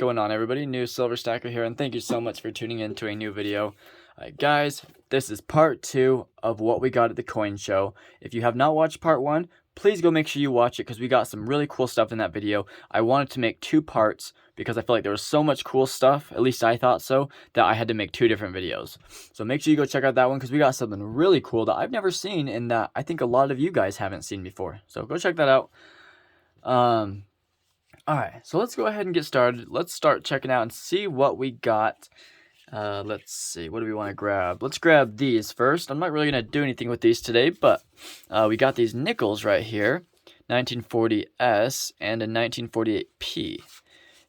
going on, everybody? New Silver Stacker here, and thank you so much for tuning in to a new video. Guys, this is part 2 of what we got at the coin show. If you have not watched part 1, please go make sure you watch it because we got some really cool stuff in that video. I wanted to make 2 parts because I feel like there was so much cool stuff, at least I thought so, that I had to make 2 different videos. So make sure you go check out that one because we got something really cool that I've never seen and that I think a lot of you guys haven't seen before. So go check that out. Alright, so let's go ahead and get started. Let's start checking out and see what we got. Let's see, what do we want to grab? Let's grab these first. I'm not really going to do anything with these today, but we got these nickels right here. 1940S and a 1948P.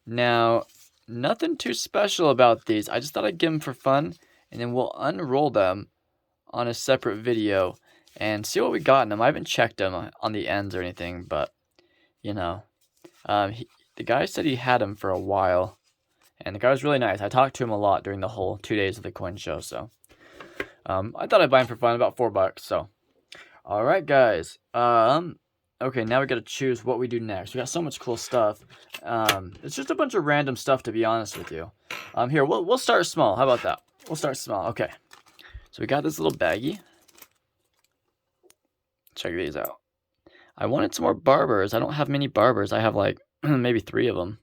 Now, nothing too special about these. I just thought I'd give them for fun, and then we'll unroll them on a separate video and see what we got in them. I haven't checked them on the ends or anything, but, you know. The guy said he had him for a while, and the guy was really nice. I talked to him a lot during the whole 2 days of the coin show, so I thought I'd buy him for fun, about $4. So, all right, guys. Okay, now we got to choose what we do next. We got so much cool stuff. It's just a bunch of random stuff, to be honest with you. Here, we'll start small. How about that? We'll start small. Okay. So we got this little baggie. Check these out. I wanted some more Barbers. I don't have many Barbers. I have like maybe 3 of them.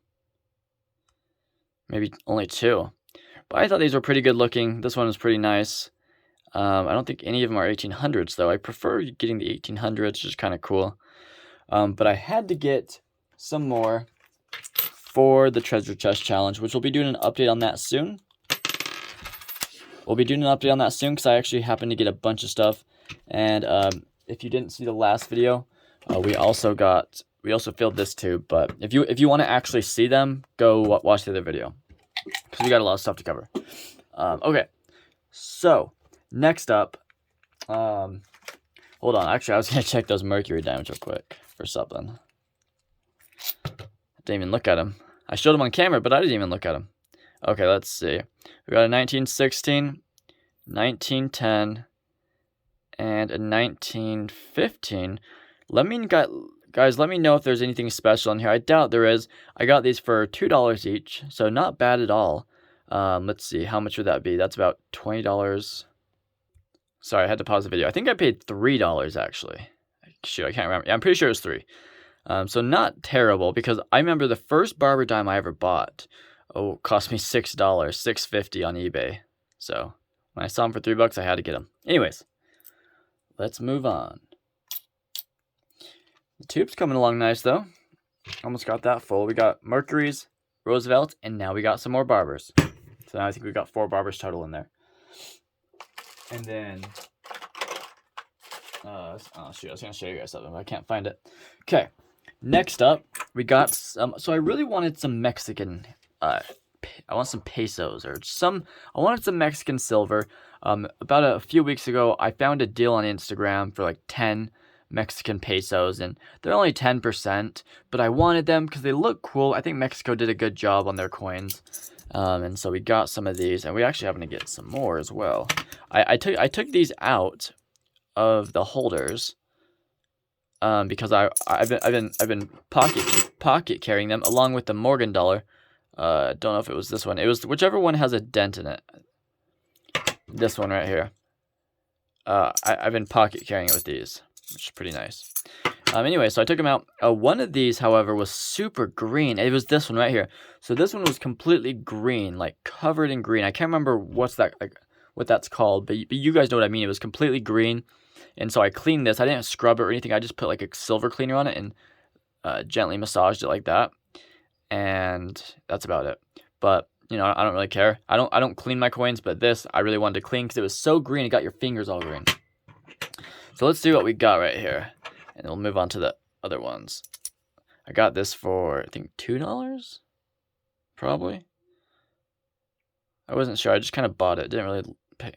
Maybe only 2. But I thought these were pretty good looking. This one is pretty nice. I don't think any of them are 1800s though. I prefer getting the 1800s, which is kind of cool. But I had to get some more for the treasure chest challenge, which we'll be doing an update on that soon. Because I actually happened to get a bunch of stuff. And if you didn't see the last video, we also filled this too, but if you want to actually see them, go watch the other video because we got a lot of stuff to cover. Okay, so next up, hold on. Actually, I was gonna check those mercury diamonds real quick for something. I didn't even look at them. I showed them on camera, but I didn't even look at them. Okay, let's see. We got a 1916, 1910, and a 1915. Guys, let me know if there's anything special in here. I doubt there is. I got these for $2 each, so not bad at all. Let's see, how much would that be? That's about $20. Sorry, I had to pause the video. I think I paid $3 actually. Shoot, I can't remember. Yeah, I'm pretty sure it was 3. So not terrible because I remember the first Barber dime I ever bought. Cost me $6, $6.50 on eBay. So when I saw them for $3, I had to get them. Anyways, let's move on. The tube's coming along nice, though. Almost got that full. We got Mercury's, Roosevelt, and now we got some more Barbers. So now I think we got 4 Barbers total in there. And then, oh shoot, I was going to show you guys something, but I can't find it. Okay, next up, we got some, so I really wanted some Mexican, I want some pesos, or I wanted some Mexican silver. About a few weeks ago, I found a deal on Instagram for like 10 Mexican pesos, and they're only 10%, but I wanted them because they look cool. I think Mexico did a good job on their coins, and so we got some of these, and we actually happen to get some more as well. I took these out of the holders because I've been pocket carrying them along with the Morgan dollar. Don't know if it was this one. It was whichever one has a dent in it. This one right here. I've been pocket carrying it with these, which is pretty nice. Anyway, so I took them out. One of these, however, was super green. It was this one right here. So this one was completely green, like covered in green. I can't remember what that's called, but you guys know what I mean. It was completely green, and so I cleaned this. I didn't scrub it or anything. I just put like a silver cleaner on it and gently massaged it like that, and that's about it. But you know, I don't really care. I don't clean my coins, but this I really wanted to clean because it was so green. It got your fingers all green. So let's see what we got right here, and we'll move on to the other ones. I got this for, I think, $2, probably. I wasn't sure. I just kind of bought it. Didn't really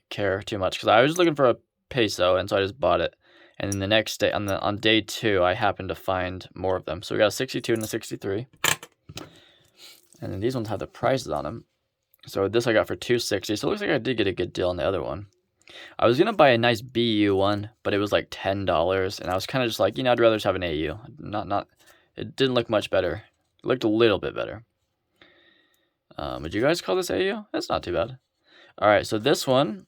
care too much because I was looking for a peso, and so I just bought it. And then the next day, on day 2, I happened to find more of them. So we got a 62 and a 63. And then these ones have the prices on them. So this I got for $2.60. So it looks like I did get a good deal on the other one. I was going to buy a nice BU one, but it was like $10. And I was kind of just like, I'd rather just have an AU. It didn't look much better. It looked a little bit better. Would you guys call this AU? That's not too bad. All right, so this one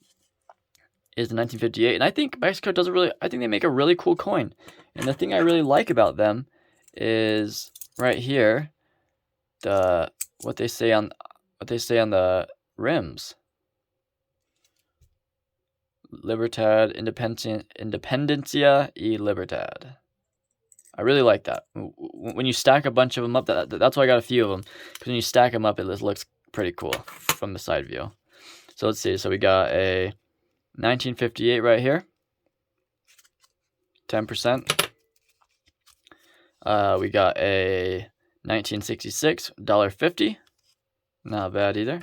is the 1958, and I think Mexico does I think they make a really cool coin. And the thing I really like about them is right here, what they say on the rims. Libertad, Independencia y Libertad. I really like that. When you stack a bunch of them up, that's why I got a few of them. Because when you stack them up, it looks pretty cool from the side view. So let's see. So we got a 1958 right here. 10%. We got a 1966, $1.50. Not bad either.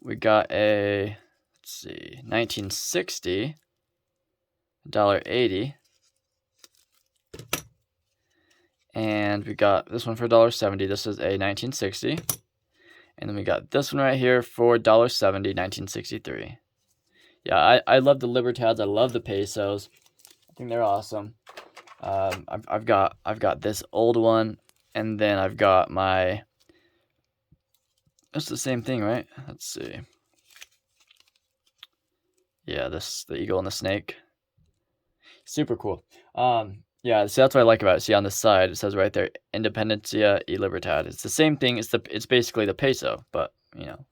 We got a, let's see, 1960, $1.80. And we got this one for $1.70. This is a 1960. And then we got this one right here for $1.70, 1963. Yeah, I love the Libertads. I love the pesos. I think they're awesome. I've got this old one, and then I've got my. It's the same thing, right? Let's see. Yeah, the eagle and the snake. Super cool. Yeah, so that's what I like about it. See, on the side, it says right there, Independencia y Libertad. It's the same thing. It's basically the peso, but, you know,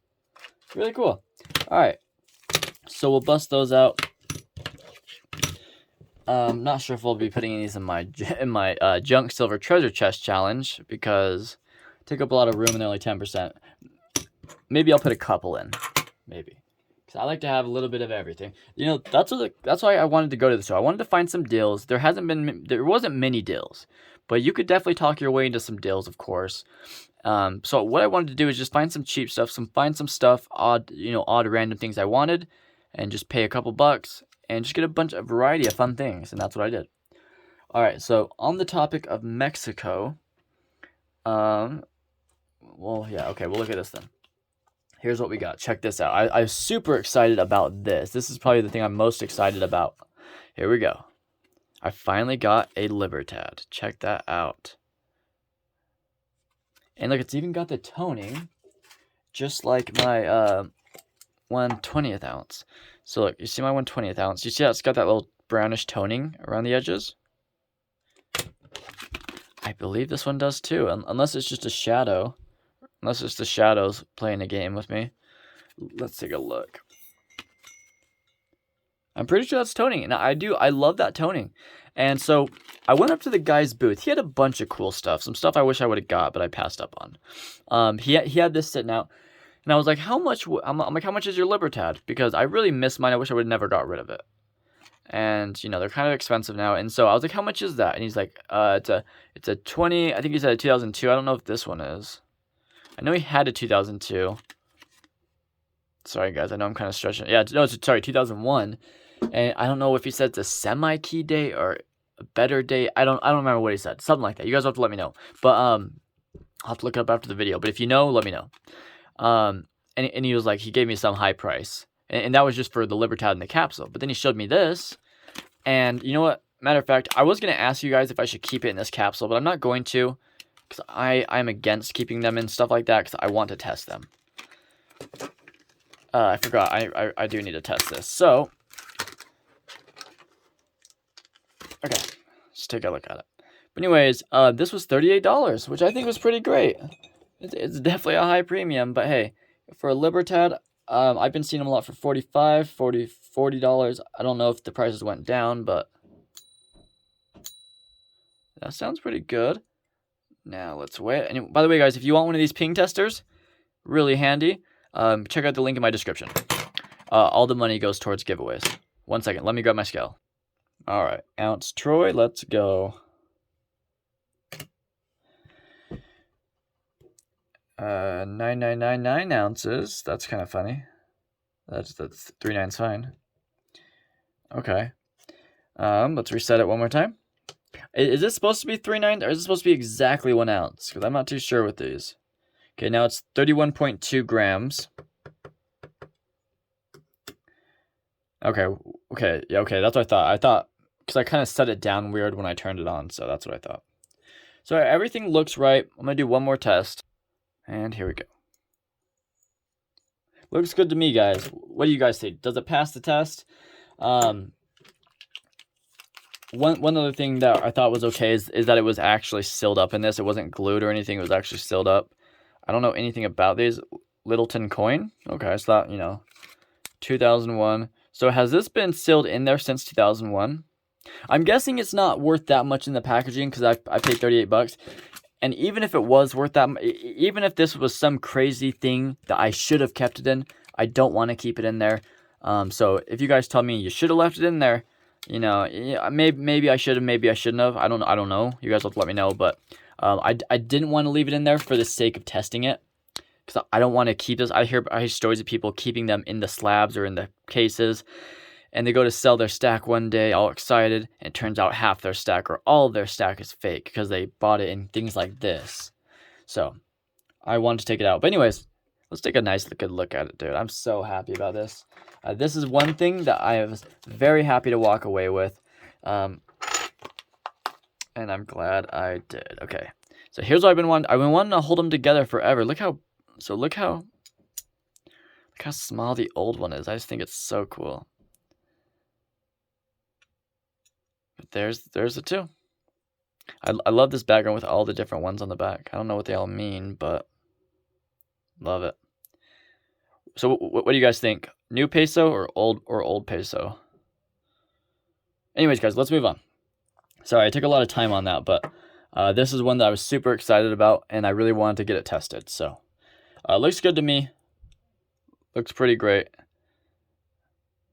really cool. All right, so we'll bust those out. Not sure if we'll be putting these in my junk silver treasure chest challenge because they take up a lot of room and they're only 10%. Maybe I'll put a couple in, maybe. I like to have a little bit of everything. You know, that's why I wanted to go to the store. I wanted to find some deals. There wasn't many deals, but you could definitely talk your way into some deals, of course. So what I wanted to do is just find some cheap stuff, find some stuff, odd random things I wanted, and just pay a couple bucks and just get a variety of fun things, and that's what I did. All right, so on the topic of Mexico, well, yeah, okay, we'll look at this then. Here's what we got. Check this out. I'm super excited about this. This is probably the thing I'm most excited about. Here we go. I finally got a Libertad. Check that out. And look, it's even got the toning, just like my 1/20th ounce. So look, you see my 1/20th ounce? You see how it's got that little brownish toning around the edges? I believe this one does too, unless it's just a shadow. Unless it's the shadows playing a game with me. Let's take a look. I'm pretty sure that's toning. And I love that toning. And so I went up to the guy's booth. He had a bunch of cool stuff. Some stuff I wish I would have got, but I passed up on. He had this sitting out. And I was like, how much? I'm like, how much is your Libertad? Because I really miss mine. I wish I would have never got rid of it. And, you know, they're kind of expensive now. And so I was like, how much is that? And he's like, it's a 20, I think he said a 2002. I don't know if this one is. I know he had a 2002. Sorry, guys. I know I'm kind of stretching. Yeah, no, sorry, 2001. And I don't know if he said it's a semi-key date or a better date. I don't remember what he said. Something like that. You guys have to let me know. But I'll have to look it up after the video. But if you know, let me know. And he was like, he gave me some high price. And that was just for the Libertad in the capsule. But then he showed me this. And you know what? Matter of fact, I was going to ask you guys if I should keep it in this capsule. But I'm not going to. Because I'm against keeping them in stuff like that because I want to test them. I forgot. I do need to test this. So, okay. Let's take a look at it. But anyways, this was $38, which I think was pretty great. It's definitely a high premium. But hey, for a Libertad, I've been seeing them a lot for $45, $40. I don't know if the prices went down, but that sounds pretty good. Now let's wait. And by the way, guys, if you want one of these ping testers, really handy, check out the link in my description. All the money goes towards giveaways. 1 second, let me grab my scale. All right, ounce Troy, let's go. 9,999 ounces. That's kind of funny. That's 39's fine. Okay. Let's reset it one more time. Is this supposed to be 3.9 or is it supposed to be exactly 1 ounce? Because I'm not too sure with these. Okay, now it's 31.2 grams. Okay, yeah, okay, that's what I thought. I thought, because I kind of set it down weird when I turned it on, so that's what I thought. So everything looks right. I'm going to do one more test. And here we go. Looks good to me, guys. What do you guys think? Does it pass the test? One other thing that I thought was okay is that it was actually sealed up in this. It wasn't glued or anything. It was actually sealed up. I don't know anything about these. Littleton coin. Okay, so that, you know, 2001. So has this been sealed in there since 2001? I'm guessing it's not worth that much in the packaging because I paid 38 bucks. And even if it was worth that, even if this was some crazy thing that I should have kept it in, I don't want to keep it in there. So if you guys tell me you should have left it in there, you know, maybe I should have, maybe I shouldn't have. I don't know. You guys will have to let me know. But I didn't want to leave it in there for the sake of testing it, because I don't want to keep this. I hear stories of people keeping them in the slabs or in the cases, and they go to sell their stack one day all excited, and it turns out half their stack or all of their stack is fake because they bought it in things like this. So I wanted to take it out. But anyways, let's take a nice good look at it, dude. I'm so happy about this. This is one thing that I was very happy to walk away with. And I'm glad I did. Okay. So here's what I've been wanting. I've been wanting to hold them together forever. Look how small the old one is. I just think it's so cool. But there's the two. I love this background with all the different ones on the back. I don't know what they all mean, but love it. So what do you guys think? New peso or old peso? Anyways, guys, let's move on. Sorry, I took a lot of time on that, but this is one that I was super excited about, and I really wanted to get it tested. So looks good to me. Looks pretty great.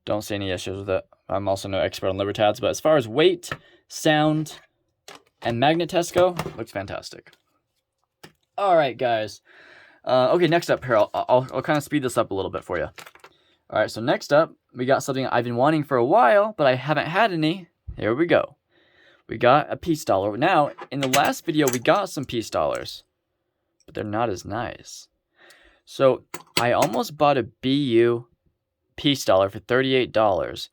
Don't see any issues with it. I'm also no expert on Libertads, but as far as weight, sound, and magnet test go, looks fantastic. All right, guys. Okay, next up here, I'll kind of speed this up a little bit for you. All right, so next up, we got something I've been wanting for a while, but I haven't had any. Here we go. We got a peace dollar. Now, in the last video, we got some peace dollars, but they're not as nice. So I almost bought a BU peace dollar for $38.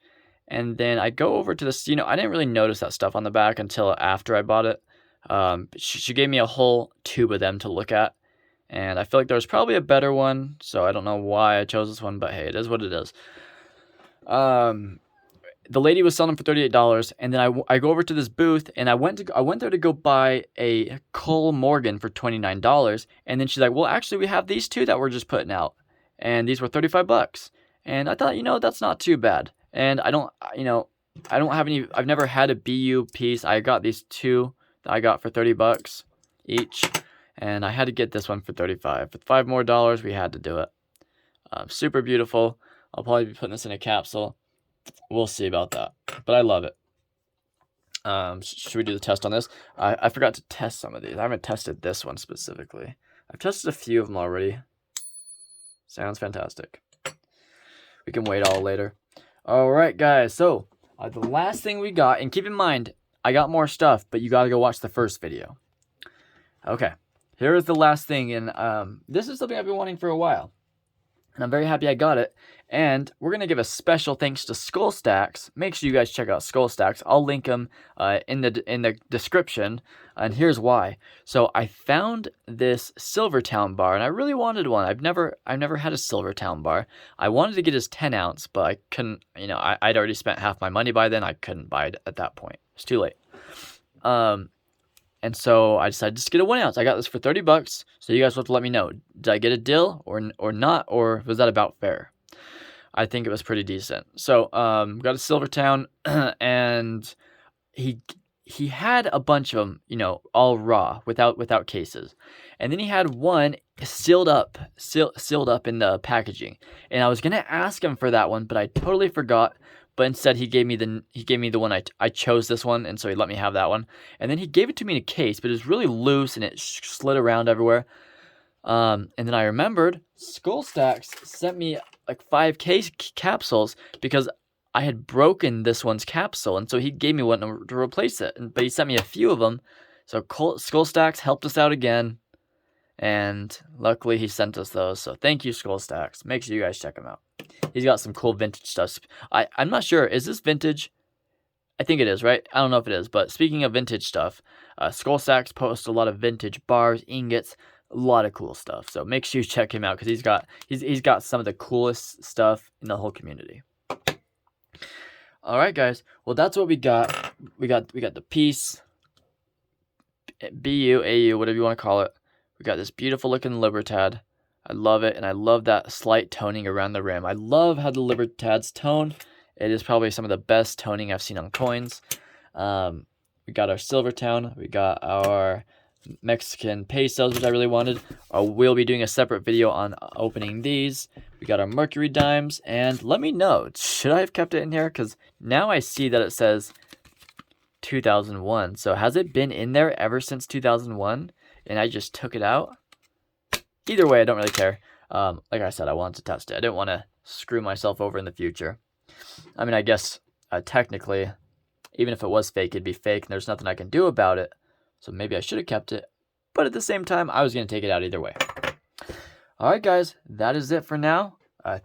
And then I go over to this, you know, I didn't really notice that stuff on the back until after I bought it. She gave me a whole tube of them to look at. And I feel like there was probably a better one, so I don't know why I chose this one, but hey, it is what it is. The lady was selling them for $38, and then I go over to this booth, and I went there to go buy a Cole Morgan for $29, and then she's like, well, actually, we have these two that we're just putting out, and these were 35 bucks. And I thought, you know, that's not too bad. And I don't have any, I've never had a BU piece. I got these two that I got for 30 bucks each. And I had to get this one for 35. For $5 more, we had to do it. Super beautiful. I'll probably be putting this in a capsule. We'll see about that. But I love it. Should we do the test on this? I forgot to test some of these. I haven't tested this one specifically. I've tested a few of them already. Sounds fantastic. We can wait all later. All right, guys. So the last thing we got, and keep in mind, I got more stuff, but you got to go watch the first video. Okay. Here is the last thing, and this is something I've been wanting for a while, and I'm very happy I got it. And we're gonna give a special thanks to Skull Stacks. Make sure you guys check out Skull Stacks. I'll link them in the description, and here's why. So I found this Silvertown bar, and I really wanted one. I've never had a Silvertown bar. I wanted to get his 10-ounce, but I couldn't. You know, I'd already spent half my money by then. I couldn't buy it at that point. It's too late. And so I decided just to get a 1-ounce. I got this for 30 bucks. So you guys will have to let me know. Did I get a deal or not? Or was that about fair? I think it was pretty decent. So got a Silvertown, and he had a bunch of them, you know, all raw without cases. And then he had one sealed up in the packaging. And I was gonna ask him for that one, but I totally forgot. But instead, he gave me the one I chose this one, and so he let me have that one. And then he gave it to me in a case, but it was really loose and it slid around everywhere. And then I remembered Skull Stacks sent me like 5 capsules because I had broken this one's capsule, and so he gave me one to replace it. But he sent me a few of them, so Skull Stacks helped us out again, and luckily he sent us those. So thank you, Skull Stacks. Make sure you guys check him out. He's got some cool vintage stuff. I'm not sure. Is this vintage? I think it is, right? I don't know if it is. But speaking of vintage stuff, Skull Stacks posts a lot of vintage bars, ingots, A lot of cool stuff. So make sure you check him out because he's got some of the coolest stuff in the whole community. All right, guys. Well, that's what we got. We got the piece, BU, AU, whatever you want to call it. We got this beautiful looking Libertad. I love it, and I love that slight toning around the rim. I love how the Libertads tone. It is probably some of the best toning I've seen on coins. We got our Silver Town. We got our Mexican pesos, which I really wanted. We'll be doing a separate video on opening these. We got our Mercury dimes, and let me know, should I have kept it in here? Because now I see that it says 2001. So has it been in there ever since 2001? And I just took it out? Either way, I don't really care. Like I said, I wanted to test it. I didn't want to screw myself over in the future. I mean, I guess technically, even if it was fake, it'd be fake, and there's nothing I can do about it. So maybe I should have kept it. But at the same time, I was going to take it out either way. Alright guys, that is it for now.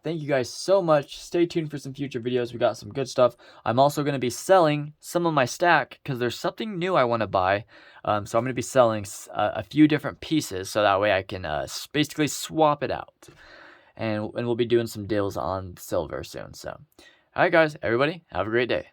Thank you guys so much. Stay tuned for some future videos. We got some good stuff. I'm also going to be selling some of my stack because there's something new I want to buy. So I'm going to be selling a few different pieces so that way I can basically swap it out. And we'll be doing some deals on silver soon. So, alright guys, everybody, have a great day.